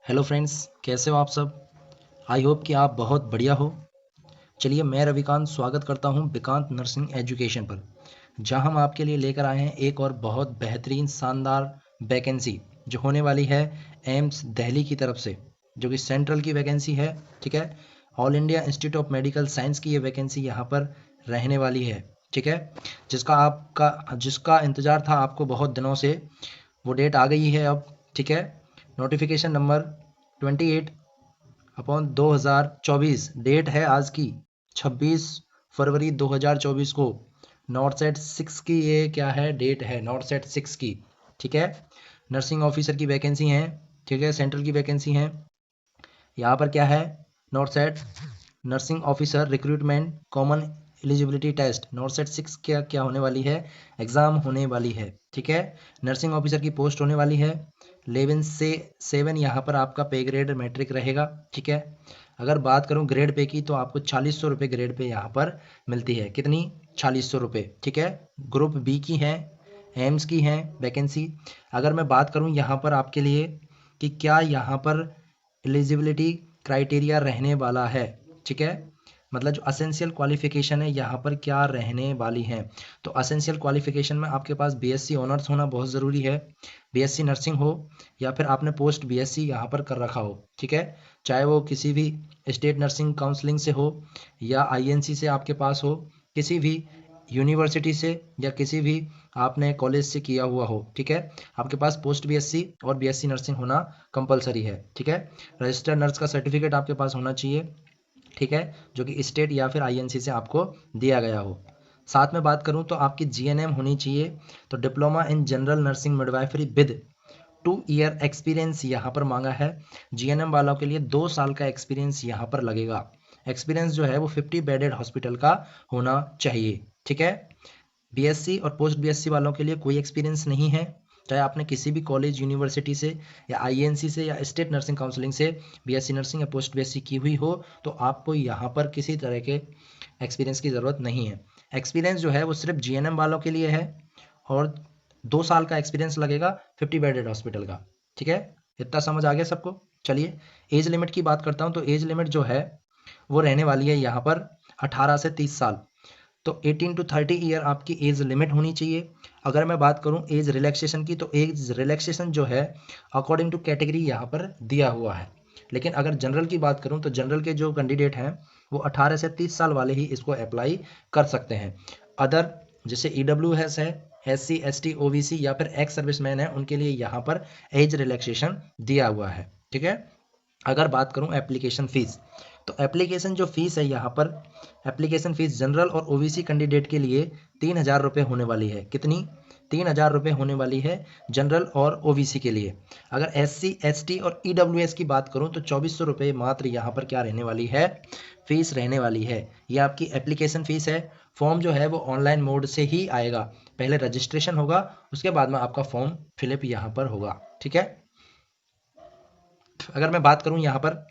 Hello friends, कैसे हो आप सब। आई होप कि आप बहुत बढ़िया हो। चलिए, मैं रविकांत स्वागत करता हूं विकांत नर्सिंग एजुकेशन पर, जहां हम आपके लिए लेकर आए हैं एक और बहुत बेहतरीन शानदार वैकेंसी जो होने वाली है एम्स दिल्ली की तरफ से, जो कि सेंट्रल की वैकेंसी है। ठीक है, all India institute of medical science की ये वैकेंसी यहाँ पर रहने वाली है। ठीक है, जिसका इंतज़ार था आपको बहुत दिनों से, वो डेट आ गई है अब। ठीक है, नोटिफिकेशन नंबर 28/2024 डेट है आज की 26 फरवरी 2024 को। नॉर्थ सेट 6 की ये क्या है, डेट है नॉर्थ सेट 6 की। ठीक है, नर्सिंग ऑफिसर की वैकेंसी है। ठीक है, सेंट्रल की वैकेंसी है। यहाँ पर क्या है, NORCET nursing officer recruitment common eligibility test NORCET 6 क्या क्या होने वाली है, एग्ज़ाम होने वाली है। ठीक है, नर्सिंग ऑफिसर की पोस्ट होने वाली है। 11 से 7 यहाँ पर आपका पे ग्रेड मैट्रिक रहेगा। ठीक है, अगर बात करूँ ग्रेड पे की तो आपको 4600 रुपये ग्रेड पे यहाँ पर मिलती है। कितनी, 4600 रुपये। ठीक है, ग्रुप बी की है, एम्स की है वैकेंसी। अगर मैं बात करूँ यहाँ पर आपके लिए कि क्या यहाँ पर एलिजिबिलिटी क्राइटेरिया रहने वाला है। ठीक है, मतलब जो असेंशियल क्वालिफिकेशन है यहाँ पर क्या रहने वाली है। तो असेंशियल क्वालिफिकेशन में आपके पास बीएससी ऑनर्स होना बहुत ज़रूरी है। बीएससी नर्सिंग हो या फिर आपने पोस्ट बीएससी यहाँ पर कर रखा हो। ठीक है, चाहे वो किसी भी स्टेट नर्सिंग काउंसलिंग से हो या आईएनसी से आपके पास हो, किसी भी यूनिवर्सिटी से या किसी भी आपने कॉलेज से किया हुआ हो। ठीक है, आपके पास पोस्ट बीएससी और बीएससी नर्सिंग होना कंपलसरी है। ठीक है, रजिस्टर्ड नर्स का सर्टिफिकेट आपके पास होना चाहिए। ठीक है, जो कि स्टेट या फिर आईएनसी से आपको दिया गया हो। साथ में बात करूं तो आपकी जीएनएम होनी चाहिए। तो diploma in general nursing midwifery with 2 year experience यहाँ पर मांगा है। जीएनएम वालों के लिए 2 साल का एक्सपीरियंस यहाँ पर लगेगा। एक्सपीरियंस जो है वो 50 बेडेड हॉस्पिटल का होना चाहिए। ठीक है, बीएससी और पोस्ट बीएससी वालों के लिए कोई एक्सपीरियंस नहीं है। चाहे आपने किसी भी कॉलेज यूनिवर्सिटी से या आईएनसी से या स्टेट नर्सिंग काउंसलिंग से बीएससी नर्सिंग या पोस्ट बीएससी की हुई हो, तो आपको यहाँ पर किसी तरह के एक्सपीरियंस की ज़रूरत नहीं है। एक्सपीरियंस जो है वो सिर्फ जीएनएम वालों के लिए है और 2 साल का एक्सपीरियंस लगेगा 50 बेडेड हॉस्पिटल का। ठीक है, इतना समझ आ गया सबको। चलिए, एज लिमिट की बात करता हूँ। तो एज लिमिट जो है वो रहने वाली है यहाँ पर 18 से 30 साल। तो 18 to 30 ईयर आपकी एज लिमिट होनी चाहिए। अगर मैं बात करूं एज रिलैक्सेशन की, तो एज रिलैक्सेशन जो है अकॉर्डिंग टू कैटेगरी यहाँ पर दिया हुआ है। लेकिन अगर जनरल की बात करूं तो जनरल के जो कैंडिडेट हैं वो 18 से 30 साल वाले ही इसको अप्लाई कर सकते हैं। अदर जैसे EWS है, SC ST OBC या फिर एक्स सर्विसमैन है, उनके लिए यहाँ पर एज रिलैक्सेशन दिया हुआ है। ठीक है, अगर बात करूं एप्लीकेशन फ़ीस, तो एप्लीकेशन जो फ़ीस है यहाँ पर, एप्लीकेशन फ़ीस जनरल और ओबीसी कैंडिडेट के लिए 3000 रुपये होने वाली है। कितनी, 3000 रुपये होने वाली है जनरल और ओबीसी के लिए। अगर SC ST और EWS की बात करूं तो 2400 रुपये मात्र यहाँ पर क्या रहने वाली है, फ़ीस रहने वाली है। ये आपकी एप्लीकेशन फ़ीस है। फॉर्म जो है वो ऑनलाइन मोड से ही आएगा। पहले रजिस्ट्रेशन होगा, उसके बाद में आपका फॉर्म फिलअप यहाँ पर होगा। ठीक है, अगर मैं बात करूं यहाँ पर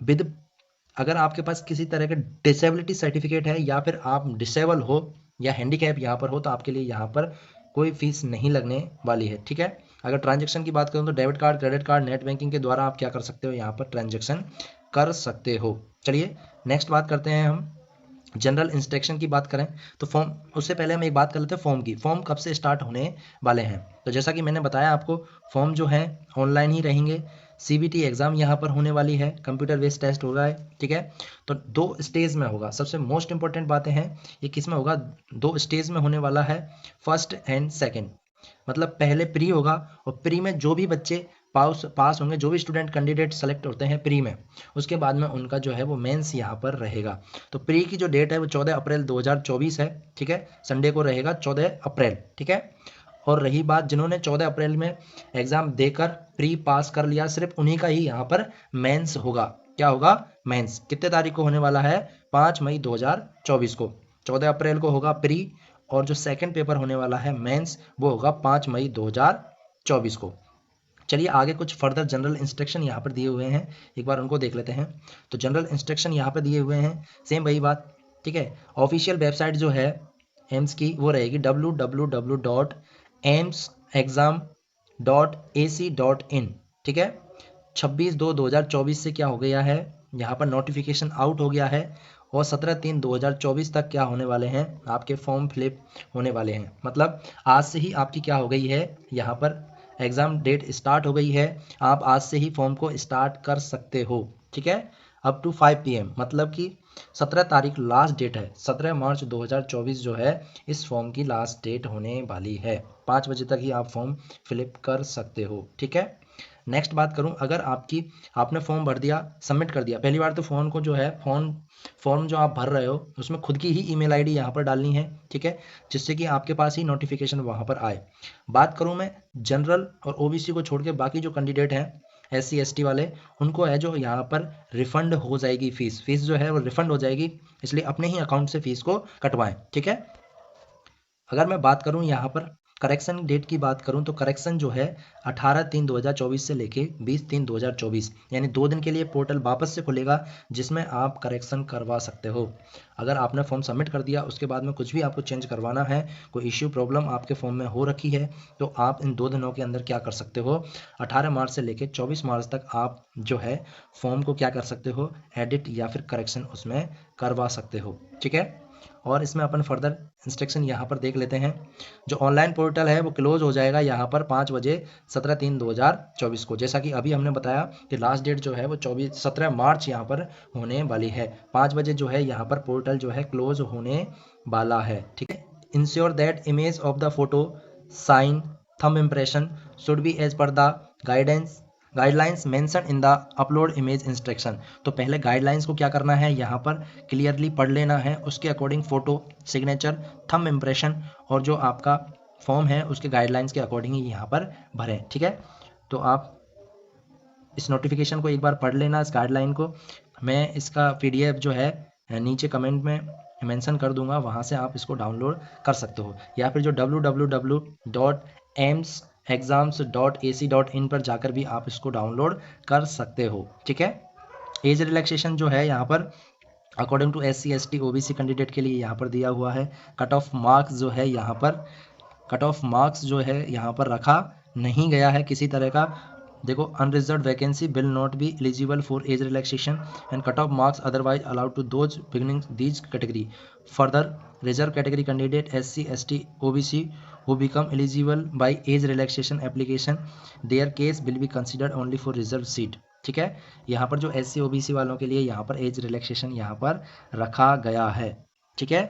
विद, अगर आपके पास किसी तरह का डिसेबिलिटी सर्टिफिकेट है या फिर आप डिसेबल हो या हैंडीकैप यहाँ पर हो, तो आपके लिए यहाँ पर कोई फीस नहीं लगने वाली है। ठीक है, अगर ट्रांजैक्शन की बात करूँ तो debit card, credit card, net banking के द्वारा आप क्या कर सकते हो, यहाँ पर ट्रांजैक्शन कर सकते हो। चलिए, नेक्स्ट बात करते हैं हम जनरल इंस्ट्रक्शन की बात करें तो फॉर्म, उससे पहले हम एक बात कर लेते हैं फॉर्म की। फॉर्म कब से स्टार्ट होने वाले हैं, तो जैसा कि मैंने बताया आपको, फॉर्म जो है ऑनलाइन ही रहेंगे। सीबीटी एग्ज़ाम यहाँ पर होने वाली है, कंप्यूटर बेस्ड टेस्ट होगा है। ठीक है, तो 2 स्टेज में होगा। सबसे मोस्ट इंपॉर्टेंट बातें हैं, ये किस में होगा, 2 स्टेज में होने वाला है, फर्स्ट एंड सेकेंड। मतलब पहले प्री होगा और प्री में जो भी बच्चे पास होंगे, जो भी स्टूडेंट कैंडिडेट सेलेक्ट होते हैं प्री में, उसके बाद में उनका जो है वो मेंस यहाँ पर रहेगा। तो प्री की जो डेट है वो 14 अप्रैल 2024 है। ठीक है, संडे को रहेगा 14 अप्रैल। ठीक है, और रही बात जिन्होंने 14 अप्रैल में एग्ज़ाम देकर प्री पास कर लिया, सिर्फ उन्हीं का ही यहाँ पर मेंस होगा। क्या होगा, मेंस। कितने तारीख को होने वाला है, 5 मई 2024 को। 14 अप्रैल को होगा प्री, और जो सेकंड पेपर होने वाला है मेंस, वो होगा 5 मई 2024 को। चलिए, आगे कुछ फर्दर जनरल इंस्ट्रक्शन यहाँ पर दिए हुए हैं, एक बार उनको देख लेते हैं। तो जनरल इंस्ट्रक्शन यहाँ पर दिए हुए हैं, सेम वही बात। ठीक है, ऑफिशियल वेबसाइट जो है एम्स की वो रहेगी www.amsexam.ac.in। ठीक है, 26/2/2024 से क्या हो गया है, यहाँ पर नोटिफिकेशन आउट हो गया है और 17/3/2024 तक क्या होने वाले हैं, आपके फॉर्म फिलिप होने वाले हैं। मतलब आज से ही आपकी क्या हो गई है, यहाँ पर एग्ज़ाम डेट स्टार्ट हो गई है। आप आज से ही फॉर्म को स्टार्ट कर सकते हो, ठीक है, अप टू 5 PM। मतलब कि 17 तारीख लास्ट डेट है, 17 मार्च 2024 जो है इस फॉर्म की लास्ट डेट होने वाली है। 5 बजे तक ही आप फॉर्म फिलिप कर सकते हो, ठीक है। नेक्स्ट बात करूं, अगर आपने फॉर्म भर दिया, सबमिट कर दिया, पहली बार तो फोन को जो है फॉर्म जो आप भर रहे हो उसमें खुद की ही ईमेल आईडी यहाँ पर डालनी है, ठीक है, जिससे कि आपके पास ही नोटिफिकेशन वहाँ पर आए। बात करूँ मैं जनरल और ओबीसी को छोड़ के बाकी जो कैंडिडेट हैं SC ST वाले, उनको है जो यहाँ पर रिफंड हो जाएगी, फीस जो है वो रिफंड हो जाएगी, इसलिए अपने ही अकाउंट से फीस को कटवाएं, ठीक है। अगर मैं बात करूं यहाँ पर करेक्शन डेट की बात करूं तो करेक्शन जो है 18/3/2024 से लेके 20/3/2024 यानी 2 दिन के लिए पोर्टल वापस से खुलेगा, जिसमें आप करेक्शन करवा सकते हो। अगर आपने फॉर्म सबमिट कर दिया, उसके बाद में कुछ भी आपको चेंज करवाना है, कोई इश्यू प्रॉब्लम आपके फॉर्म में हो रखी है, तो आप इन 2 दिनों के अंदर क्या कर सकते हो, 18 मार्च से लेकर 24 मार्च तक आप जो है फॉर्म को क्या कर सकते हो, एडिट या फिर करेक्शन उसमें करवा सकते हो, ठीक है। और इसमें अपन फर्दर इंस्ट्रक्शन यहाँ पर देख लेते हैं। जो ऑनलाइन पोर्टल है वो क्लोज हो जाएगा यहाँ पर 5 बजे 17/3/2024 को, जैसा कि अभी हमने बताया कि लास्ट डेट जो है वो 17 मार्च यहाँ पर होने वाली है। 5 बजे जो है यहाँ पर पोर्टल जो है क्लोज होने वाला है, ठीक है। Ensure that image of the photo, sign, thumb impression should be as per the guidelines mention in the upload image instruction. तो पहले गाइडलाइंस को क्या करना है, यहाँ पर क्लियरली पढ़ लेना है, उसके according photo, signature, thumb impression और जो आपका फॉर्म है उसके गाइडलाइंस के अकॉर्डिंग ही यहाँ पर भरें, ठीक है। तो आप इस नोटिफिकेशन को एक बार पढ़ लेना, इस गाइडलाइन को। मैं इसका PDF जो है नीचे कमेंट में मेंशन कर दूंगा, वहाँ से आप इसको डाउनलोड कर सकते हो, या फिर जो www.aimsexams.ac.in पर जाकर भी आप इसको डाउनलोड कर सकते हो, ठीक है। एज रिलैक्सेशन जो है यहाँ पर according to SC ST OBC candidate के लिए यहाँ पर दिया हुआ है। कट ऑफ मार्क्स जो है यहाँ पर रखा नहीं गया है किसी तरह का। देखो, unreserve vacancy will not be eligible for age relaxation and cut off marks otherwise allowed to those beginning these category. Further, reserve category candidate SC ST OBC who become eligible by age relaxation application, their case will be considered only for reserved seat, ठीक है। यहाँ पर जो SC OBC वालों के लिए यहाँ पर एज रिलैक्सेशन यहाँ पर रखा गया है, ठीक है।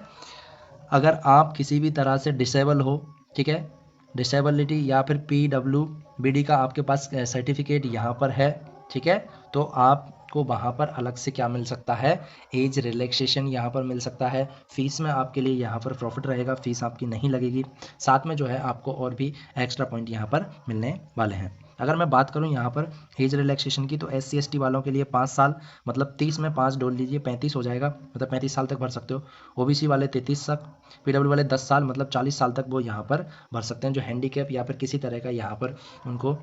अगर आप किसी भी तरह से डिसेबल हो, ठीक है, डिसेबिलिटी या फिर PWBD का आपके पास सर्टिफिकेट यहाँ पर है, ठीक है, तो आपको वहाँ पर अलग से क्या मिल सकता है, एज रिलैक्सेशन यहाँ पर मिल सकता है। फीस में आपके लिए यहाँ पर प्रॉफिट रहेगा, फीस आपकी नहीं लगेगी, साथ में जो है आपको और भी एक्स्ट्रा पॉइंट यहाँ पर मिलने वाले हैं। अगर मैं बात करूं यहाँ पर एज रिलैक्सेशन की, तो SC ST वालों के लिए 5 साल, मतलब 30 में 5 डोल लीजिए 35 हो जाएगा, मतलब 35 साल तक भर सकते हो। OBC वाले 33 तक, PW वाले 10 साल, मतलब 40 साल तक वो यहाँ पर भर सकते हैं। जो हैंडीकैप या फिर किसी तरह का यहाँ पर उनको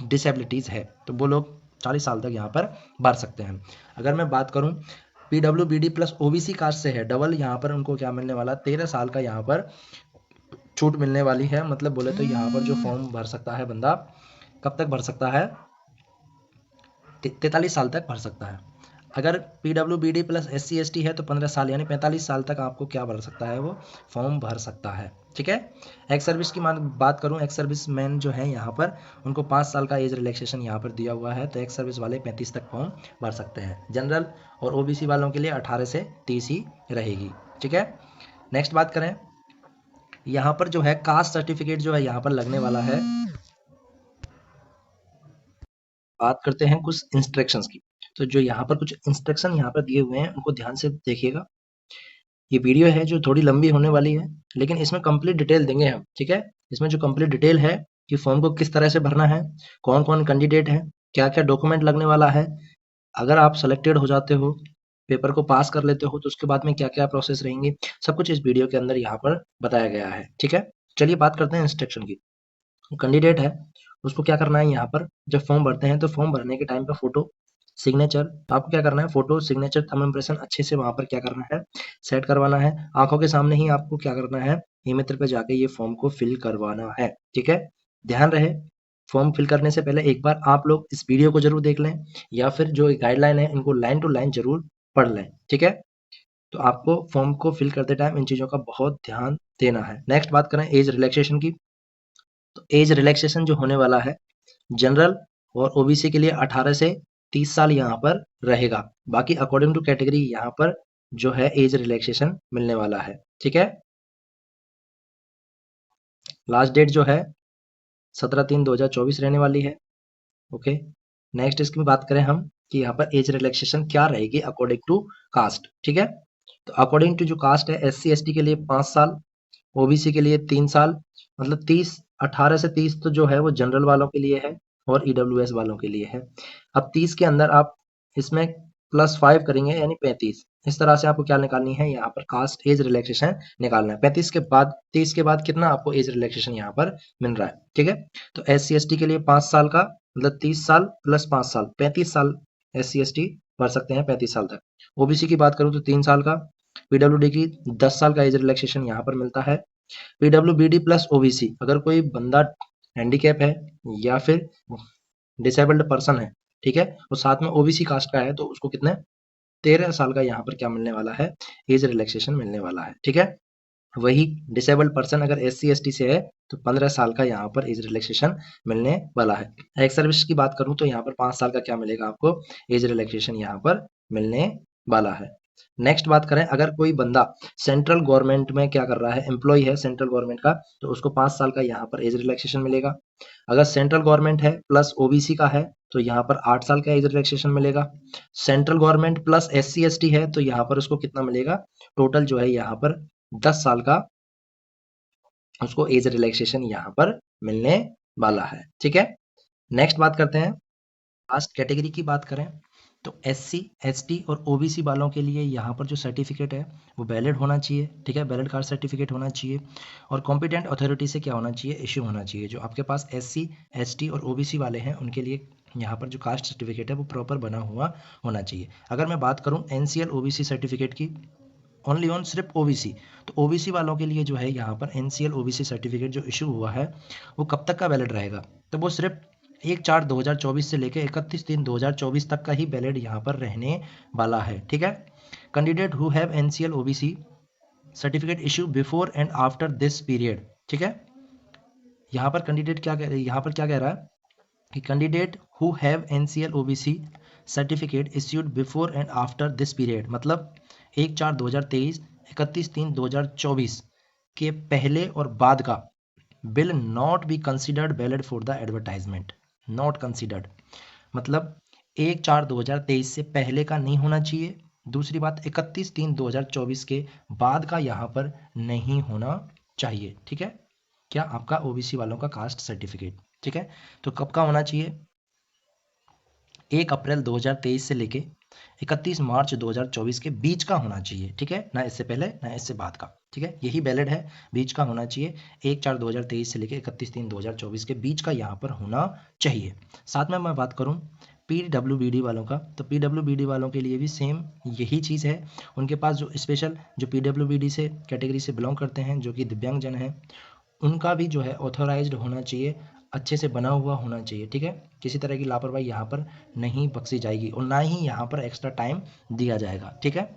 डिसेबिलिटीज़ है, तो वो लोग 40 साल तक यहाँ पर भर सकते हैं। अगर मैं बात करूँ PWBD प्लस OBC कास्ट से है डबल, यहाँ पर उनको क्या मिलने वाला, 13 साल का यहाँ पर छूट मिलने वाली है। मतलब बोले तो यहाँ पर जो फॉर्म भर सकता है बंदा, कब तक भर सकता है, 43 साल तक भर सकता है। अगर PWBD प्लस SC ST है तो 15 साल यानी 45 साल तक आपको क्या भर सकता है, वो फॉर्म भर सकता है, ठीक है। एक्स सर्विस की बात करूं, एक्स सर्विस मैन जो है यहाँ पर उनको 5 साल का एज रिलैक्सेशन यहाँ पर दिया हुआ है, तो एक्स सर्विस वाले 35 तक फॉर्म भर सकते हैं। जनरल और OBC वालों के लिए 18 से 30 ही रहेगी, ठीक है। नेक्स्ट बात करें, यहाँ पर जो है कास्ट सर्टिफिकेट जो है यहाँ पर लगने वाला है। बात करते हैं कुछ इंस्ट्रक्शंस की। तो जो यहाँ पर कुछ इंस्ट्रक्शन यहाँ पर दिए हुए हैं उनको ध्यान से देखिएगा। ये वीडियो है जो थोड़ी लंबी होने वाली है, लेकिन इसमें कंप्लीट डिटेल देंगे हम, ठीक है। इसमें जो कंप्लीट डिटेल है कि फॉर्म को किस तरह से भरना है, कौन कौन कैंडिडेट है, क्या क्या डॉक्यूमेंट लगने वाला है, अगर आप सेलेक्टेड हो जाते हो, पेपर को पास कर लेते हो, तो उसके बाद में क्या क्या प्रोसेस रहेंगी, सब कुछ इस वीडियो के अंदर यहाँ पर बताया गया है, ठीक है। चलिए बात करते हैं इंस्ट्रक्शन की। कैंडिडेट है उसको क्या करना है, यहाँ पर जब फॉर्म भरते हैं तो फॉर्म भरने के टाइम पे फोटो, सिग्नेचर, आपको क्या करना है, फोटो, सिग्नेचर, थंब इम्प्रेशन अच्छे से वहां पर क्या करना है, सेट करवाना है। आंखों के सामने ही आपको क्या करना है, ई मित्र पे जाके ये फॉर्म को फिल करवाना है, ठीक है। ध्यान रहे फॉर्म फिल करने से पहले एक बार आप लोग इस वीडियो को जरूर देख लें, या फिर जो गाइडलाइन है इनको लाइन टू लाइन जरूर पढ़ लें, ठीक है। तो आपको फॉर्म को फिल करते टाइम इन चीज़ों का बहुत ध्यान देना है। नेक्स्ट बात करें एज रिलैक्सेशन की, तो एज रिलैक्सेशन जो होने वाला है जनरल और ओबीसी के लिए 18 से 30 साल यहाँ पर रहेगा। बाकी अकॉर्डिंग टू कैटेगरी यहाँ पर जो है एज रिलैक्सेशन मिलने वाला है, ठीक है। लास्ट डेट जो है 17/3/2024 रहने वाली है। ओके, नेक्स्ट इसकी बात करें हम कि यहाँ पर एज रिलैक्सेशन क्या रहेगी अकॉर्डिंग टू कास्ट, ठीक है। तो अकॉर्डिंग टू जो कास्ट है SC ST के लिए 5 साल, ओबीसी के लिए 3 साल, मतलब 18 से 30 तो जो है वो जनरल वालों के लिए है और ईडब्ल्यूएस वालों के लिए है। अब 30 के अंदर आप इसमें +5 करेंगे यानी 35। इस तरह से आपको क्या निकालनी है, यहाँ पर कास्ट एज रिलैक्सेशन निकालना है। 35 के बाद 30 के बाद कितना आपको एज रिलैक्सेशन यहाँ पर मिल रहा है, ठीक है। तो SC ST के लिए 5 साल का मतलब 30 साल प्लस 5 साल 35 साल SC ST भर सकते हैं 35 साल तक। ओबीसी की बात करूँ तो 3 साल का, पीडब्ल्यूडी की 10 साल का एज रिलैक्सेशन यहाँ पर मिलता है। पीडब्ल्यूबीडी प्लस ओबीसी, अगर कोई बंदा हैंडीकैप है या फिर डिसेबल्ड पर्सन है, ठीक है, और साथ में ओबीसी कास्ट का है, तो उसको कितने 13 साल का यहाँ पर क्या मिलने वाला है, एज रिलैक्सेशन मिलने वाला है, ठीक है। वही डिसेबल्ड पर्सन अगर SC ST से है तो 15 साल का यहाँ पर एज रिलैक्सेशन मिलने वाला है। एक्स सर्विस की बात करूँ तो यहाँ पर 5 साल का क्या मिलेगा आपको, एज रिलैक्सेशन यहाँ पर मिलने वाला है। नेक्स्ट बात करें, अगर कोई बंदा सेंट्रल गवर्नमेंट में क्या कर रहा है, एम्प्लॉय है सेंट्रल गवर्नमेंट का, तो उसको 5 साल का यहाँ पर एज रिलैक्सेशन मिलेगा। अगर सेंट्रल गवर्नमेंट है प्लस ओबीसी का है तो यहाँ पर 8 साल का एज रिलैक्सेशन मिलेगा। Central government plus SC ST है तो यहाँ पर उसको कितना मिलेगा, टोटल जो है यहाँ पर 10 साल का उसको एज रिलैक्सेशन यहाँ पर मिलने वाला है, ठीक है। नेक्स्ट बात करते हैं, कास्ट कैटेगरी की बात करें तो SC ST और OBC वालों के लिए यहाँ पर जो सर्टिफिकेट है वो वैलिड होना चाहिए, ठीक है, वैलिड कास्ट सर्टिफिकेट होना चाहिए। और कॉम्पिटेंट अथॉरिटी से क्या होना चाहिए, इश्यू होना चाहिए। जो आपके पास SC ST और OBC वाले हैं उनके लिए यहाँ पर जो कास्ट सर्टिफिकेट है वो प्रॉपर बना हुआ होना चाहिए। अगर मैं बात करूँ NCL OBC सर्टिफिकेट की, ओनली ऑन सिर्फ ओबीसी, तो ओबीसी वालों के लिए जो है यहाँ पर NCL OBC सर्टिफिकेट जो इशू हुआ है वो कब तक का वैलिड रहेगा, तो वो सिर्फ 1/4/2024 से लेकर 31/3/2024 तक का ही वैलिड यहाँ पर रहने वाला है, ठीक है। Candidate who have NCL OBC certificate issue before and after this period, ठीक है। यहाँ पर कैंडिडेट क्या कह यहाँ पर क्या कह रहा है कि candidate who have NCL OBC certificate issued before and after this period, मतलब 1/4/2023 31/3/2024 के पहले और बाद का will not be considered valid for the advertisement. Not considered मतलब 1/4/2023 से पहले का नहीं होना चाहिए। दूसरी बात 31/3/2024 के बाद का यहाँ पर नहीं होना चाहिए, ठीक है। क्या आपका ओबीसी वालों का कास्ट सर्टिफिकेट, ठीक है। तो कब का होना चाहिए, 1 अप्रैल 2023 से लेके 31 मार्च 2024 के बीच का होना चाहिए, ठीक है, ना इससे पहले ना इससे बाद का, ठीक है, यही वैलिड है, बीच का होना चाहिए। 1/4/2023 से लेके 31/3/2024 के बीच का यहाँ पर होना चाहिए। साथ में मैं बात करूँ PWBD वालों का, तो PWBD वालों के लिए भी सेम यही चीज़ है। उनके पास जो स्पेशल जो PWBD से कैटेगरी से बिलोंग करते हैं, जो कि दिव्यांगजन हैं, उनका भी जो है ऑथोराइज्ड होना चाहिए, अच्छे से बना हुआ होना चाहिए, ठीक है। किसी तरह की लापरवाही यहाँ पर नहीं बख्शी जाएगी और ना ही यहाँ पर एक्स्ट्रा टाइम दिया जाएगा, ठीक है।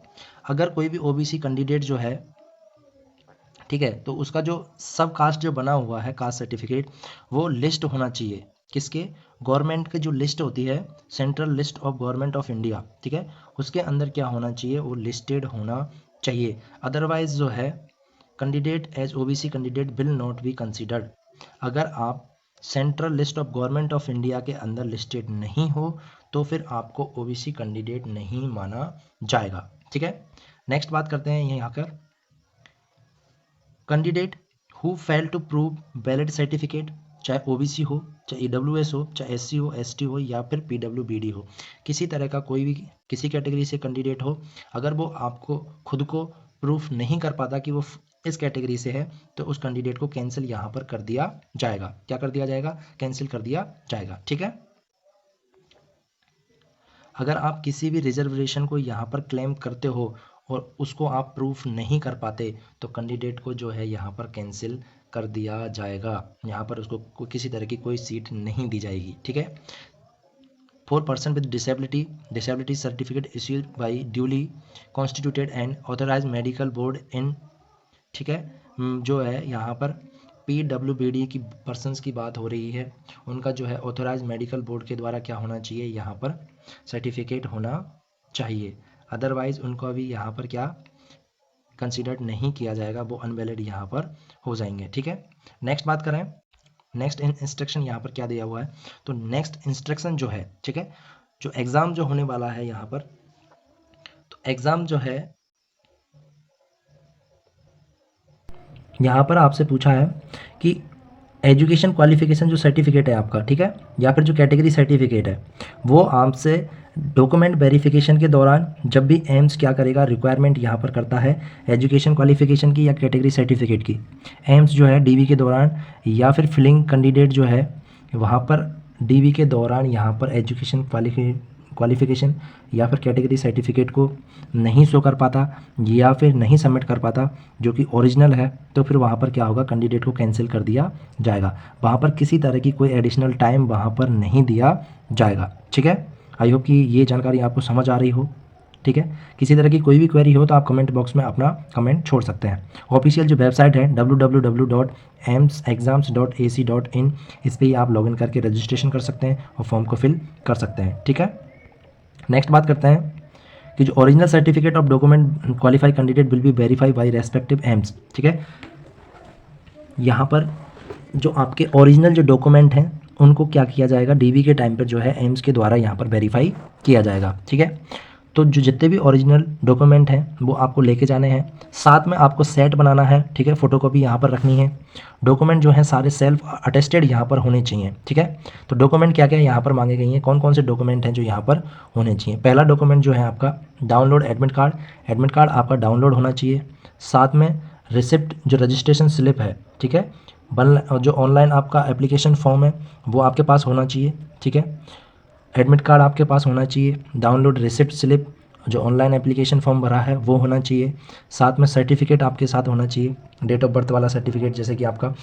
अगर कोई भी ओबीसी कैंडिडेट जो है, ठीक है, तो उसका जो सब कास्ट जो बना हुआ है कास्ट सर्टिफिकेट वो लिस्ट होना चाहिए किसके, गवर्नमेंट की जो लिस्ट होती है central list of government of India, ठीक है, उसके अंदर क्या होना चाहिए, वो लिस्टेड होना चाहिए। अदरवाइज जो है candidate as OBC candidate will not be considered. अगर आप central list of government of India के अंदर लिस्टेड नहीं हो तो फिर आपको ओबीसी कैंडिडेट नहीं माना जाएगा, ठीक है। नेक्स्ट बात करते हैं यहाँ पर candidate who fail to prove valid certificate, चाहे ओबीसी हो, चाहे ईडब्ल्यूएस हो, चाहे एससी हो, एसटी हो या फिर पीडब्ल्यूबीडी हो, किसी तरह का कोई भी किसी कैटेगरी से कैंडिडेट हो, अगर वो आपको खुद को प्रूफ नहीं कर पाता कि वो इस कैटेगरी से है तो उस कैंडिडेट को कैंसिल यहाँ पर कर दिया जाएगा। क्या कर दिया जाएगा, कैंसिल कर दिया जाएगा, ठीक है। अगर आप किसी भी रिजर्वेशन को यहाँ पर क्लेम करते हो और उसको आप प्रूफ नहीं कर पाते तो कैंडिडेट को जो है यहाँ पर कैंसिल कर दिया जाएगा। यहाँ पर उसको किसी तरह की कोई सीट नहीं दी जाएगी। ठीक है। For person with disability certificate issued by duly constituted and authorise medical board in, ठीक है, जो है यहाँ पर PWBD की पर्सनस की बात हो रही है, उनका जो है ऑथराइज मेडिकल बोर्ड के द्वारा क्या होना चाहिए, यहाँ पर सर्टिफिकेट होना चाहिए। अदरवाइज उनको अभी यहाँ पर क्या कंसिडर्ड नहीं किया जाएगा, वो अनवैलिड यहाँ पर हो जाएंगे। ठीक है। नेक्स्ट बात करें, नेक्स्ट इंस्ट्रक्शन यहाँ पर क्या दिया हुआ है, तो नेक्स्ट इंस्ट्रक्शन जो है, ठीक है, जो एग्ज़ाम जो होने वाला है यहाँ पर, तो एग्ज़ाम जो है यहाँ पर आपसे पूछा है कि एजुकेशन क्वालिफिकेशन जो सर्टिफिकेट है आपका, ठीक है, या फिर जो कैटेगरी सर्टिफिकेट है, वो आपसे डॉक्यूमेंट वेरिफिकेशन के दौरान जब भी एम्स क्या करेगा, रिक्वायरमेंट यहाँ पर करता है एजुकेशन क्वालिफिकेशन की या कैटेगरी सर्टिफिकेट की, एम्स जो है DV के दौरान या फिर फिलिंग कैंडिडेट जो है वहाँ पर DV के दौरान यहाँ पर एजुकेशन क्वालिफिकेशन या फिर कैटेगरी सर्टिफिकेट को नहीं शो कर पाता या फिर नहीं सबमिट कर पाता जो कि ओरिजिनल है, तो फिर वहाँ पर क्या होगा, कैंडिडेट को कैंसिल कर दिया जाएगा। वहाँ पर किसी तरह की कोई एडिशनल टाइम वहाँ पर नहीं दिया जाएगा। ठीक है। आई होप कि ये जानकारी आपको समझ आ रही हो। ठीक है। किसी तरह की कोई भी क्वेरी हो तो आप कमेंट बॉक्स में अपना कमेंट छोड़ सकते हैं। ऑफिशियल जो वेबसाइट है www.amsexams.ac.in, इस पर ही आप लॉगिन करके रजिस्ट्रेशन कर सकते हैं और फॉर्म को फिल कर सकते हैं। ठीक है। नेक्स्ट बात करते हैं कि जो original certificate of document qualified candidate will be verify by respective AIIMS. ठीक है। यहाँ पर जो आपके ओरिजिनल जो डॉक्यूमेंट हैं उनको क्या किया जाएगा, DV के टाइम पर जो है एम्स के द्वारा यहाँ पर वेरीफाई किया जाएगा। ठीक है। तो जो जितने भी ओरिजिनल डॉक्यूमेंट हैं वो आपको लेके जाने हैं, साथ में आपको सेट बनाना है। ठीक है। फोटोकॉपी यहाँ पर रखनी है। डॉक्यूमेंट जो है सारे सेल्फ अटेस्टेड यहाँ पर होने चाहिए। ठीक है। तो डॉक्यूमेंट क्या क्या यहाँ पर मांगे गई हैं, कौन कौन से डॉक्यूमेंट हैं जो यहाँ पर होने चाहिए। पहला डॉक्यूमेंट जो है आपका download admit card, admit card आपका डाउनलोड होना चाहिए। साथ में रिसिप्ट जो रजिस्ट्रेशन स्लिप है, ठीक है, जो ऑनलाइन आपका एप्लीकेशन फॉर्म है वो आपके पास होना चाहिए। ठीक है। एडमिट कार्ड आपके पास होना चाहिए। डाउनलोड रिसिप्ट स्लिप जो ऑनलाइन एप्लीकेशन फॉर्म भरा है वो होना चाहिए। साथ में सर्टिफिकेट आपके साथ होना चाहिए, डेट ऑफ बर्थ वाला सर्टिफिकेट, जैसे कि आपका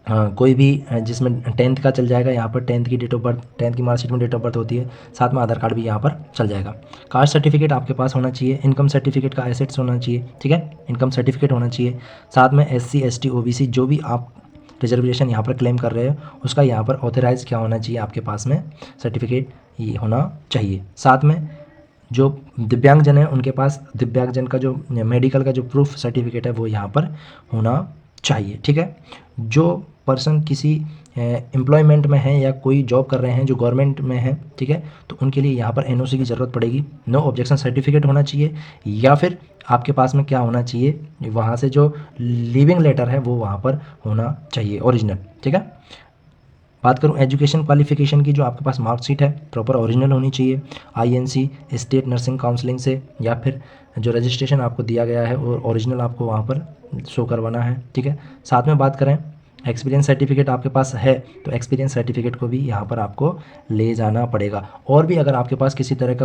कोई भी जिसमें 10th का चल जाएगा, यहाँ पर 10th की डेट ऑफ बर्थ, 10th की मार्कशीट में डेट ऑफ बर्थ होती है। साथ में आधार कार्ड भी यहाँ पर चल जाएगा। कास्ट सर्टिफिकेट आपके पास होना चाहिए। इनकम सर्टिफिकेट का एसेट्स होना चाहिए। ठीक है। इनकम सर्टिफिकेट होना चाहिए। साथ में SC ST OBC जो भी आप रिजर्वेशन यहाँ पर क्लेम कर रहे हो उसका यहाँ पर ऑथराइज क्या होना चाहिए, आपके पास में सर्टिफिकेट ये होना चाहिए। साथ में जो दिव्यांगजन है उनके पास दिव्यांगजन का जो मेडिकल का जो प्रूफ सर्टिफिकेट है वो यहाँ पर होना चाहिए। ठीक है। जो पर्सन किसी एम्प्लॉयमेंट में है या कोई जॉब कर रहे हैं जो गवर्नमेंट में है, ठीक है, तो उनके लिए यहाँ पर NOC की ज़रूरत पड़ेगी। नो ऑब्जेक्शन सर्टिफिकेट होना चाहिए, या फिर आपके पास में क्या होना चाहिए, वहाँ से जो लिविंग लेटर है वो वहाँ पर होना चाहिए ओरिजिनल। ठीक है। बात करूँ एजुकेशन क्वालिफिकेशन की, जो आपके पास मार्कशीट है प्रॉपर ओरिजिनल होनी चाहिए। INC स्टेट नर्सिंग काउंसलिंग से या फिर जो रजिस्ट्रेशन आपको दिया गया है और ओरिजिनल आपको वहाँ पर शो करवाना है। ठीक है। साथ में बात करें एक्सपीरियंस सर्टिफिकेट आपके पास है तो एक्सपीरियंस सर्टिफिकेट को भी यहाँ पर आपको ले जाना पड़ेगा। और भी अगर आपके पास किसी तरह का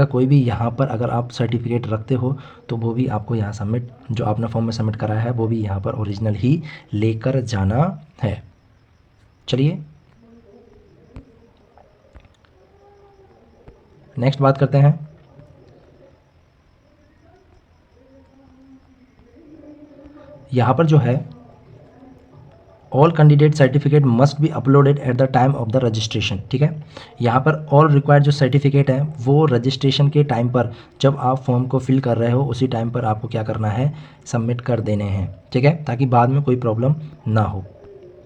कोई भी यहाँ पर अगर आप सर्टिफिकेट रखते हो तो वो भी आपको यहाँ सबमिट, जो आपने फॉर्म में सबमिट कराया है वो भी यहाँ पर ओरिजिनल ही लेकर जाना है। चलिए नेक्स्ट बात करते हैं। यहाँ पर जो है all candidate certificate must be uploaded at the time of the registration. ठीक है। यहाँ पर ऑल रिक्वायर्ड जो सर्टिफिकेट है वो रजिस्ट्रेशन के टाइम पर, जब आप फॉर्म को फिल कर रहे हो उसी टाइम पर आपको क्या करना है, सबमिट कर देने हैं। ठीक है। ताकि बाद में कोई प्रॉब्लम ना हो।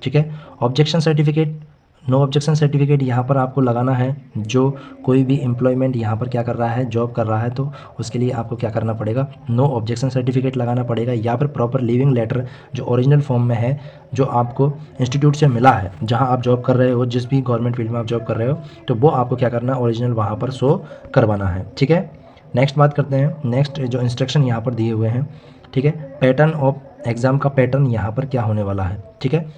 ठीक है। Objection certificate, no objection certificate यहाँ पर आपको लगाना है। जो कोई भी एम्प्लॉयमेंट यहाँ पर क्या कर रहा है, जॉब कर रहा है, तो उसके लिए आपको क्या करना पड़ेगा, नो ऑब्जेक्शन सर्टिफिकेट लगाना पड़ेगा। या फिर प्रॉपर लिविंग लेटर जो ओरिजिनल फॉर्म में है, जो आपको इंस्टीट्यूट से मिला है जहाँ आप जॉब कर रहे हो, जिस भी गवर्नमेंट फील्ड में आप जॉब कर रहे हो, तो वो आपको क्या करना है, ओरिजिनल वहाँ पर शो करवाना है। ठीक है। नेक्स्ट बात करते हैं। नेक्स्ट जो इंस्ट्रक्शन यहाँ पर दिए हुए हैं, ठीक है, पैटर्न ऑफ एग्ज़ाम का पैटर्न यहाँ पर क्या होने वाला है। ठीक है।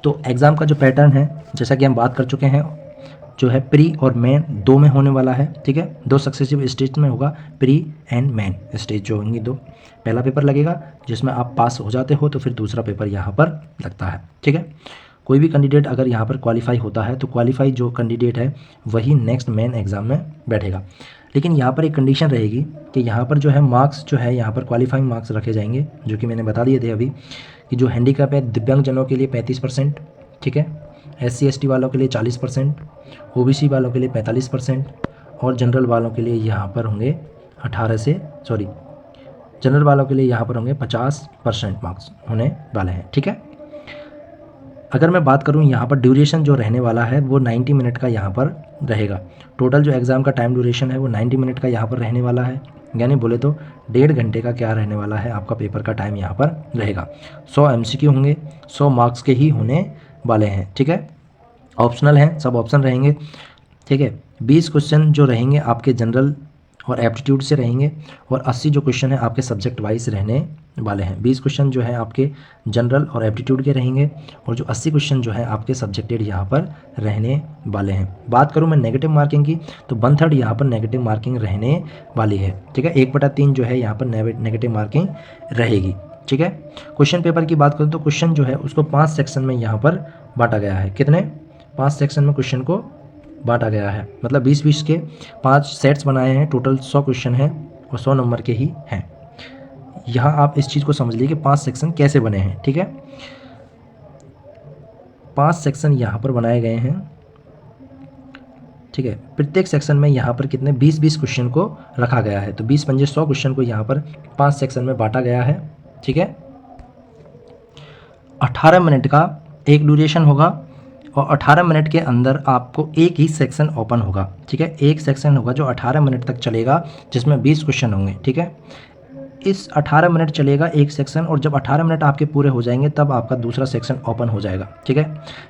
तो एग्ज़ाम का जो पैटर्न है, जैसा कि हम बात कर चुके हैं, जो है प्री और मेन दो में होने वाला है, ठीक है, दो सक्सेसिव स्टेज में होगा, प्री एंड मेन स्टेज जो होंगी दो। पहला पेपर लगेगा जिसमें आप पास हो जाते हो तो फिर दूसरा पेपर यहाँ पर लगता है, ठीक है। कोई भी कैंडिडेट अगर यहाँ पर क्वालिफाई होता है तो क्वालिफाई जो कैंडिडेट है वही नेक्स्ट मेन एग्ज़ाम में बैठेगा। लेकिन यहाँ पर एक कंडीशन रहेगी कि यहाँ पर जो है मार्क्स जो है यहाँ पर क्वालिफाइंग मार्क्स रखे जाएंगे, जो कि मैंने बता दिए थे अभी कि जो हैंडीकैप है दिव्यांगजनों के लिए 35%, ठीक है, SC ST वालों के लिए 40%, OBC वालों के लिए 45% और जनरल वालों के लिए यहाँ पर होंगे जनरल वालों के लिए यहाँ पर होंगे 50% मार्क्स होने वाले हैं, ठीक है। अगर मैं बात करूँ यहाँ पर ड्यूरेशन जो रहने वाला है वो 90 मिनट का यहाँ पर रहेगा। टोटल जो एग्ज़ाम का टाइम ड्यूरेशन है वो 90 मिनट का यहाँ पर रहने वाला है, यानी बोले तो 1.5 घंटे का क्या रहने वाला है, आपका पेपर का टाइम यहाँ पर रहेगा। 100 MCQ होंगे, 100 मार्क्स के ही होने वाले हैं, ठीक है। ऑप्शनल हैं, सब ऑप्शन रहेंगे, ठीक है। 20 क्वेश्चन जो रहेंगे आपके जनरल और एप्टीट्यूड से रहेंगे और 80 जो क्वेश्चन है आपके सब्जेक्ट वाइज रहने वाले हैं। 20 क्वेश्चन जो है आपके जनरल और एप्टीट्यूड के रहेंगे और जो 80 क्वेश्चन जो है आपके सब्जेक्टेड यहाँ पर रहने वाले हैं। बात करूँ मैं नेगेटिव मार्किंग की तो 1/3 यहाँ पर नेगेटिव मार्किंग रहने वाली है, ठीक है। 1/3 जो है यहाँ पर नेगेटिव मार्किंग रहेगी, ठीक है। क्वेश्चन पेपर की बात करूँ तो क्वेश्चन जो है उसको 5 सेक्शन में यहाँ पर बांटा गया है। कितने? 5 सेक्शन में क्वेश्चन को बांटा गया है, मतलब 20-20 के 5 सेट्स बनाए हैं। टोटल 100 क्वेश्चन हैं और 100 नंबर के ही हैं। यहाँ आप इस चीज़ को समझ लीजिए कि 5 सेक्शन कैसे बने हैं, ठीक है। 5 सेक्शन यहाँ पर बनाए गए हैं, ठीक है। प्रत्येक सेक्शन में यहाँ पर कितने 20-20 क्वेश्चन को रखा गया है, तो 20 पंजे 100 क्वेश्चन को यहाँ पर 5 सेक्शन में बांटा गया है, ठीक है। 18 मिनट का एक ड्यूरेशन होगा और 18 मिनट के अंदर आपको एक ही सेक्शन ओपन होगा, ठीक है। एक सेक्शन होगा जो 18 मिनट तक चलेगा जिसमें 20 क्वेश्चन होंगे, ठीक है। इस 18 मिनट चलेगा एक सेक्शन और जब 18 मिनट आपके पूरे हो जाएंगे तब आपका दूसरा सेक्शन ओपन हो जाएगा, ठीक है।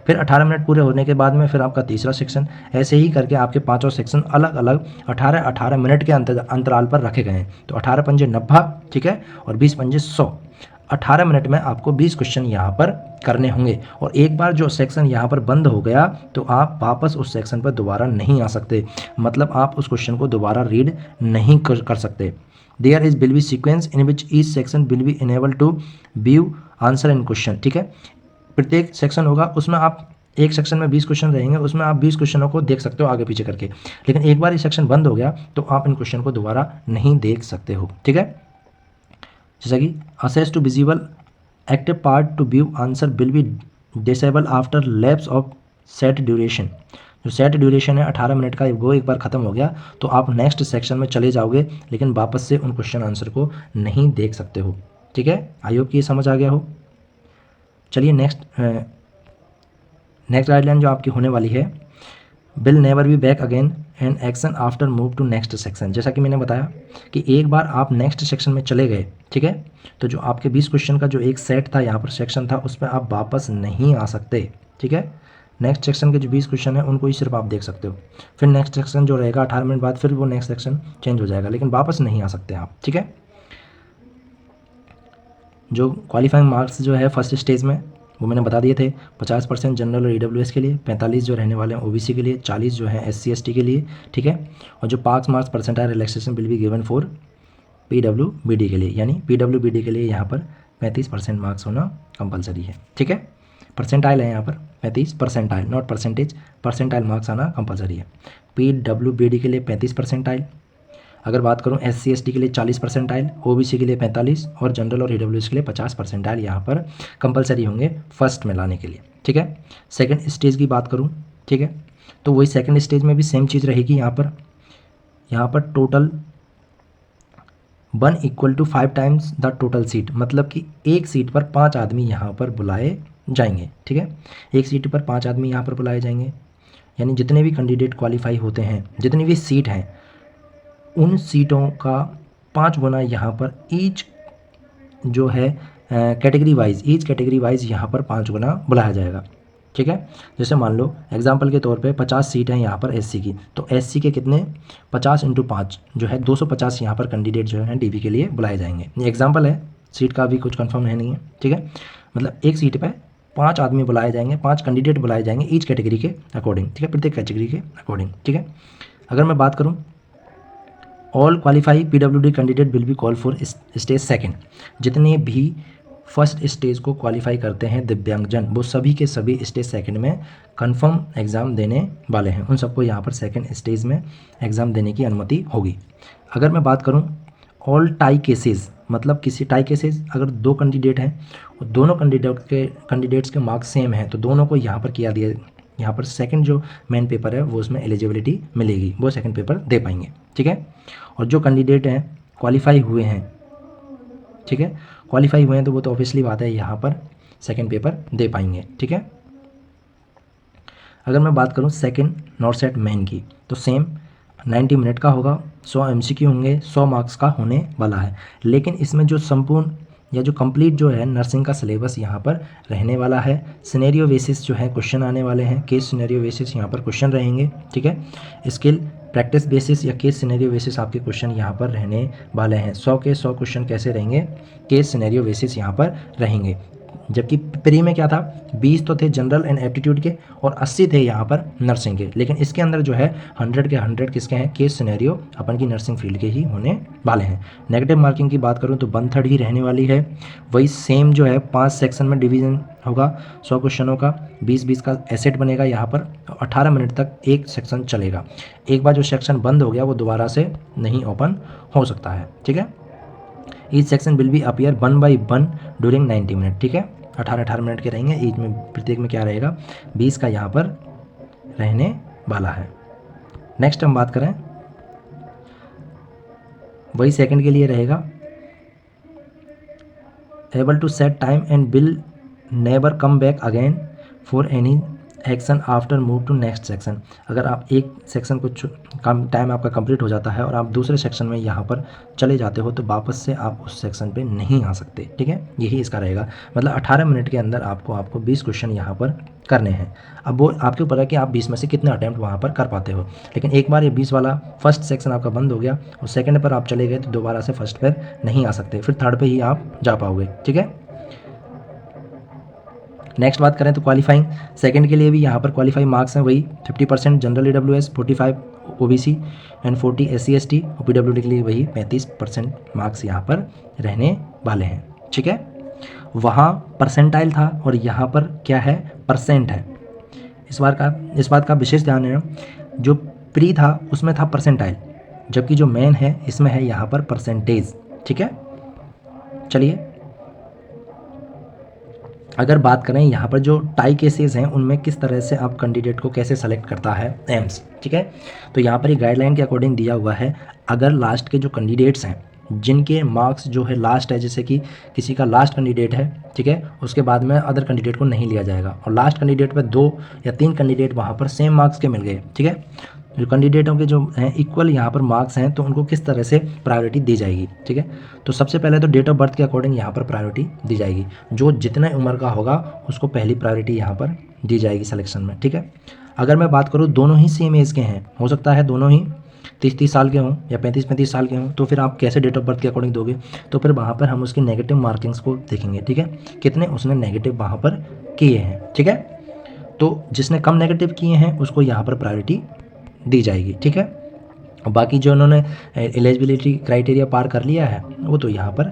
फिर 18 मिनट पूरे होने के बाद में फिर आपका तीसरा सेक्शन, ऐसे ही करके आपके पांचों सेक्शन अलग अलग 18-18 मिनट के अंतराल पर रखे गए हैं। तो 18 पंजे 90, ठीक है, और 20 पंजे 100। 18 मिनट में आपको 20 क्वेश्चन यहाँ पर करने होंगे और एक बार जो सेक्शन यहाँ पर बंद हो गया तो आप वापस उस सेक्शन पर दोबारा नहीं आ सकते, मतलब आप उस क्वेश्चन को दोबारा रीड नहीं कर सकते। There is will be sequence in which each section will be enabled to view answer and question, ठीक है। प्रत्येक सेक्शन होगा उसमें आप एक सेक्शन में 20 क्वेश्चन रहेंगे, उसमें आप 20 क्वेश्चनों को देख सकते हो आगे पीछे करके, लेकिन एक बार ये सेक्शन बंद हो गया तो आप इन क्वेश्चन को दोबारा नहीं देख सकते हो, ठीक है। जैसा कि access to visible active part to view answer will be disabled after lapse of set duration। जो सेट ड्यूरेशन है 18 मिनट का, वो एक बार ख़त्म हो गया तो आप नेक्स्ट सेक्शन में चले जाओगे, लेकिन वापस से उन क्वेश्चन आंसर को नहीं देख सकते हो, ठीक है। आई होप कि ये समझ आ गया हो। चलिए नेक्स्ट गाइडलाइन जो आपकी होने वाली है, will never be back again and action after move to next section. जैसा कि मैंने बताया कि एक बार आप नेक्स्ट सेक्शन में चले गए, ठीक है, तो जो आपके 20 क्वेश्चन का जो एक सेट था यहाँ पर सेक्शन था उसमें आप वापस नहीं आ सकते, ठीक है। नेक्स्ट सेक्शन के जो 20 क्वेश्चन है उनको ही सिर्फ आप देख सकते हो। फिर नेक्स्ट सेक्शन जो रहेगा 18 मिनट बाद फिर वो नेक्स्ट सेक्शन चेंज हो जाएगा, लेकिन वापस नहीं आ सकते आप, ठीक है। जो क्वालिफाइंग मार्क्स जो है फर्स्ट स्टेज में वो मैंने बता दिए थे, 50% जनरल और EWS के लिए, 45 जो रहने वाले हैं OBC के लिए, 40 जो है SC ST के लिए, ठीक है। और जो pass marks percentile relaxation will be given for PWBD के लिए, यानी PWBD के लिए यहाँ पर 35% मार्क्स होना कंपलसरी है, ठीक है। परसेंटाइल है यहाँ पर 35 percentile, not percentage, percentile marks आना कंपलसरी है। PWBD के लिए 35 परसेंटाइल। अगर बात करूँ SC ST के लिए 40 परसेंटाइल, OBC के लिए 45 और जनरल और EWS के लिए 50 परसेंटाइल यहाँ पर कंपलसरी होंगे फर्स्ट में लाने के लिए, ठीक है। सेकंड स्टेज की बात करूँ, ठीक है, तो वही सेकंड स्टेज में भी सेम चीज़ रहेगी। यहाँ पर total 1 = 5 times the total seat, मतलब कि एक सीट पर 5 आदमी यहाँ पर बुलाए जाएंगे, ठीक है। एक सीट पर 5 आदमी यहाँ पर बुलाए जाएंगे, यानी जितने भी कैंडिडेट क्वालिफाई होते हैं, जितनी भी सीट हैं उन सीटों का 5 गुना यहाँ पर ईच जो है कैटेगरी वाइज यहाँ पर 5 गुना बुलाया जाएगा, ठीक है। जैसे मान लो एग्जाम्पल के तौर पे 50 सीट हैं यहाँ पर SC की, तो SC के कितने 50 × 5 जो है 250 यहाँ पर कैंडिडेट जो है DB के लिए बुलाए जाएंगे। ये एग्जाम्पल है, सीट का भी कुछ कंफर्म है नहीं है, ठीक है। मतलब एक सीट पे 5 आदमी बुलाए जाएंगे, 5 कैंडिडेट बुलाए जाएंगे ईच कैटेगरी के अकॉर्डिंग, ठीक है, प्रत्येक कैटेगरी के अकॉर्डिंग, ठीक है। अगर मैं बात करूँ, all qualify PWD candidate will be call for stage second. जितने भी फर्स्ट स्टेज को क्वालिफाई करते हैं दिव्यांगजन, वो सभी के सभी स्टेज सेकंड में कंफर्म एग्ज़ाम देने वाले हैं। उन सबको यहाँ पर सेकंड स्टेज में एग्ज़ाम देने की अनुमति होगी। अगर मैं बात करूँ ऑल टाई केसेस, मतलब किसी टाई केसेस अगर 2 कैंडिडेट हैं और दोनों कैंडिडेट्स के मार्क्स सेम हैं, तो दोनों को यहाँ पर किया दिया, यहाँ पर सेकंड जो मेन पेपर है वो उसमें एलिजिबिलिटी मिलेगी, वो सेकंड पेपर दे पाएंगे, ठीक है। और जो कैंडिडेट हैं क्वालिफाई हुए हैं, ठीक है, क्वालिफाई हुए हैं तो वो तो ऑब्वियसली बात है यहाँ पर सेकंड पेपर दे पाएंगे, ठीक है। अगर मैं बात करूँ सेकंड नॉर्सेट मेन की, तो सेम 90 मिनट का होगा, 100 एमसीक्यू होंगे, 100 मार्क्स का होने वाला है। लेकिन इसमें जो संपूर्ण या जो कंप्लीट जो है नर्सिंग का सिलेबस यहाँ पर रहने वाला है। सिनेरियो बेसिस जो है क्वेश्चन आने वाले हैं, केस सिनेरियो बेसिस यहाँ पर क्वेश्चन रहेंगे, ठीक है। स्किल प्रैक्टिस बेसिस या केस सिनेरियो बेसिस आपके क्वेश्चन यहाँ पर रहने वाले हैं। 100 के 100 क्वेश्चन कैसे रहेंगे, केस सिनेरियो बेसिस यहाँ पर रहेंगे। जबकि प्री में क्या था, 20 तो थे जनरल एंड एप्टीट्यूड के और 80 थे यहाँ पर नर्सिंग के। लेकिन इसके अंदर जो है 100 के 100 किसके हैं, केस सिनेरियो अपन की नर्सिंग फील्ड के ही होने वाले हैं। नेगेटिव मार्किंग की बात करूँ तो 1/3 ही रहने वाली है। वही सेम जो है 5 सेक्शन में डिवीजन होगा 100 क्वेश्चनों का, 20-20 का एसेट बनेगा यहाँ पर, 18 मिनट तक एक सेक्शन चलेगा। एक बार जो सेक्शन बंद हो गया वो दोबारा से नहीं ओपन हो सकता है, ठीक है। Each section will be appear 1 by 1 during 90 minute, ठीक है। 18 मिनट के रहेंगे, ईच में प्रत्येक में क्या रहेगा 20 का यहाँ पर रहने वाला है। नेक्स्ट हम बात करें, वही सेकंड के लिए रहेगा, able to set time and will never come back again for any action after move to next section. अगर आप एक सेक्शन को कम टाइम आपका कंप्लीट हो जाता है और आप दूसरे सेक्शन में यहाँ पर चले जाते हो तो वापस से आप उस सेक्शन पे नहीं आ सकते, ठीक है। यही इसका रहेगा, मतलब 18 मिनट के अंदर आपको 20 क्वेश्चन यहाँ पर करने हैं। अब वो आपके ऊपर है कि आप 20 में से कितने अटैम्प्ट वहाँ पर कर पाते हो। लेकिन एक बार ये 20 वाला फर्स्ट सेक्शन आपका बंद हो गया और सेकेंड पर आप चले गए तो दोबारा से फर्स्ट पर नहीं आ सकते, फिर थर्ड पर ही आप जा पाओगे, ठीक है। नेक्स्ट बात करें तो क्वालिफाइंग सेकंड के लिए भी यहाँ पर क्वालिफाइंग मार्क्स हैं वही 50% general EWS, 45 OBC and 40 SC ST, और पीडब्ल्यूडी के लिए वही 35% मार्क्स यहाँ पर रहने वाले हैं, ठीक है। वहाँ परसेंटाइल था और यहाँ पर क्या है, परसेंट है। इस बात का विशेष ध्यान है, जो प्री था उसमें था परसेंटाइल, जबकि जो मेन है इसमें है यहाँ पर परसेंटेज, ठीक है। चलिए अगर बात करें यहाँ पर जो टाई केसेस हैं उनमें किस तरह से आप कैंडिडेट को कैसे सेलेक्ट करता है एम्स, ठीक है। तो यहाँ पर ये गाइडलाइन के अकॉर्डिंग दिया हुआ है, अगर लास्ट के जो कैंडिडेट्स हैं जिनके मार्क्स जो है लास्ट है, जैसे कि किसी का लास्ट कैंडिडेट है, ठीक है, उसके बाद में अदर कैंडिडेट को नहीं लिया जाएगा, और लास्ट कैंडिडेट पर 2 या 3 कैंडिडेट वहाँ पर सेम मार्क्स के मिल गए, ठीक है, जो कैंडिडेटों के जो हैं इक्वल यहाँ पर मार्क्स हैं, तो उनको किस तरह से प्रायोरिटी दी जाएगी, ठीक है। तो सबसे पहले तो डेट ऑफ बर्थ के अकॉर्डिंग यहाँ पर प्रायोरिटी दी जाएगी, जो जितने उम्र का होगा उसको पहली प्रायोरिटी यहाँ पर दी जाएगी सिलेक्शन में, ठीक है। अगर मैं बात करूँ दोनों ही सेम एज के हैं, हो सकता है दोनों ही 30-30 साल के हों या 35-35 साल के हों, तो फिर आप कैसे डेट ऑफ बर्थ के अकॉर्डिंग दोगे, तो फिर वहाँ पर हम उसकी नेगेटिव मार्किंग्स को देखेंगे, ठीक है, कितने उसने नेगेटिव वहाँ पर किए हैं, ठीक है। तो जिसने कम नेगेटिव किए हैं उसको यहाँ पर प्रायोरिटी दी जाएगी, ठीक है। और बाकी जो उन्होंने एलिजिबिलिटी क्राइटेरिया पार कर लिया है वो तो यहाँ पर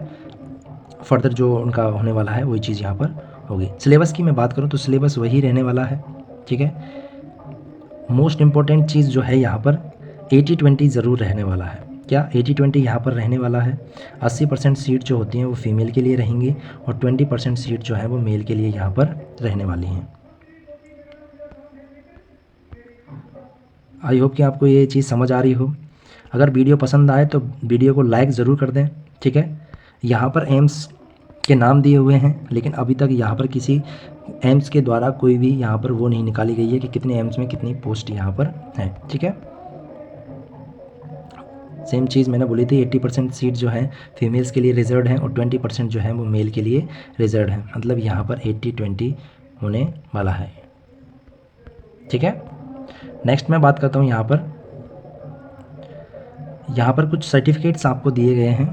फर्दर जो उनका होने वाला है वही चीज़ यहाँ पर होगी। सिलेबस की मैं बात करूँ तो सिलेबस वही रहने वाला है, ठीक है। मोस्ट इम्पॉर्टेंट चीज़ जो है यहाँ पर 80-20 ज़रूर रहने वाला है। क्या 80-20 यहाँ पर रहने वाला है, 80% सीट जो होती हैं वो फीमेल के लिए रहेंगी और 20% सीट जो है वो मेल के लिए यहाँ पर रहने वाली हैं। आई होप कि आपको ये चीज़ समझ आ रही हो। अगर वीडियो पसंद आए तो वीडियो को लाइक ज़रूर कर दें, ठीक है। यहाँ पर एम्स के नाम दिए हुए हैं, लेकिन अभी तक यहाँ पर किसी एम्स के द्वारा कोई भी यहाँ पर वो नहीं निकाली गई है कि कितने एम्स में कितनी पोस्ट यहाँ पर है, ठीक है। सेम चीज़ मैंने बोली थी, 80% सीट जो है फीमेल्स के लिए रिजर्व है और 20% जो है वो मेल के लिए रिजर्व है, मतलब यहाँ पर 80-20 होने वाला है, ठीक है। नेक्स्ट मैं बात करता हूँ यहाँ पर कुछ सर्टिफिकेट्स आपको दिए गए हैं।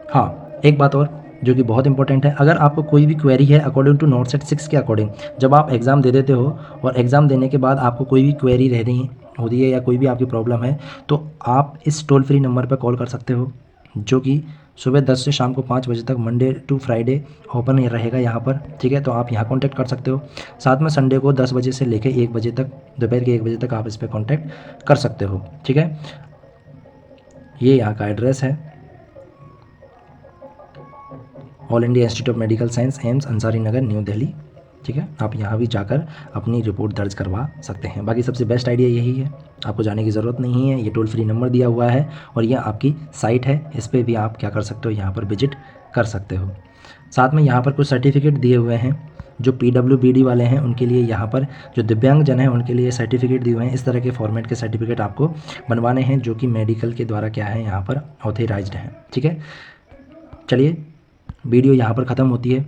हाँ, एक बात और, जो कि बहुत इंपॉर्टेंट है। अगर आपको कोई भी क्वेरी है अकॉर्डिंग टू नॉट सेट 6 के अकॉर्डिंग, जब आप एग्ज़ाम दे देते हो और एग्ज़ाम देने के बाद आपको कोई भी क्वेरी रह रही होती है या कोई भी आपकी प्रॉब्लम है, तो आप इस टोल फ्री नंबर पर कॉल कर सकते हो, जो कि सुबह 10 से शाम को 5 बजे तक मंडे टू फ्राइडे ओपन रहेगा यहाँ पर, ठीक है। तो आप यहाँ कॉन्टैक्ट कर सकते हो। साथ में संडे को 10 बजे से लेकर 1 बजे तक, दोपहर के 1 बजे तक आप इस पर कॉन्टैक्ट कर सकते हो, ठीक है। ये यहाँ का एड्रेस है, all India institute of medical science, AIIMS, Ansari Nagar, new Delhi, ठीक है। आप यहाँ भी जाकर अपनी रिपोर्ट दर्ज करवा सकते हैं। बाकी सबसे बेस्ट आइडिया यही है, आपको जाने की ज़रूरत नहीं है। ये टोल फ्री नंबर दिया हुआ है और ये आपकी साइट है, इस पर भी आप क्या कर सकते हो, यहाँ पर विजिट कर सकते हो। साथ में यहाँ पर कुछ सर्टिफिकेट दिए हुए हैं, जो PWBD वाले हैं उनके लिए, यहाँ पर जो दिव्यांगजन हैं उनके लिए सर्टिफिकेट दिए हुए हैं। इस तरह के फॉर्मेट के सर्टिफिकेट आपको बनवाने हैं, जो कि मेडिकल के द्वारा क्या है यहाँ पर ऑथराइज्ड हैं, ठीक है। चलिए, वीडियो यहाँ पर ख़त्म होती है।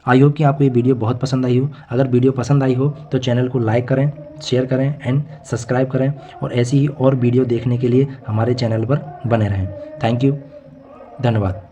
आई होप कि आपको ये वीडियो बहुत पसंद आई हो। अगर वीडियो पसंद आई हो तो चैनल को लाइक करें, शेयर करें एंड सब्सक्राइब करें, और ऐसी ही और वीडियो देखने के लिए हमारे चैनल पर बने रहें। थैंक यू, धन्यवाद।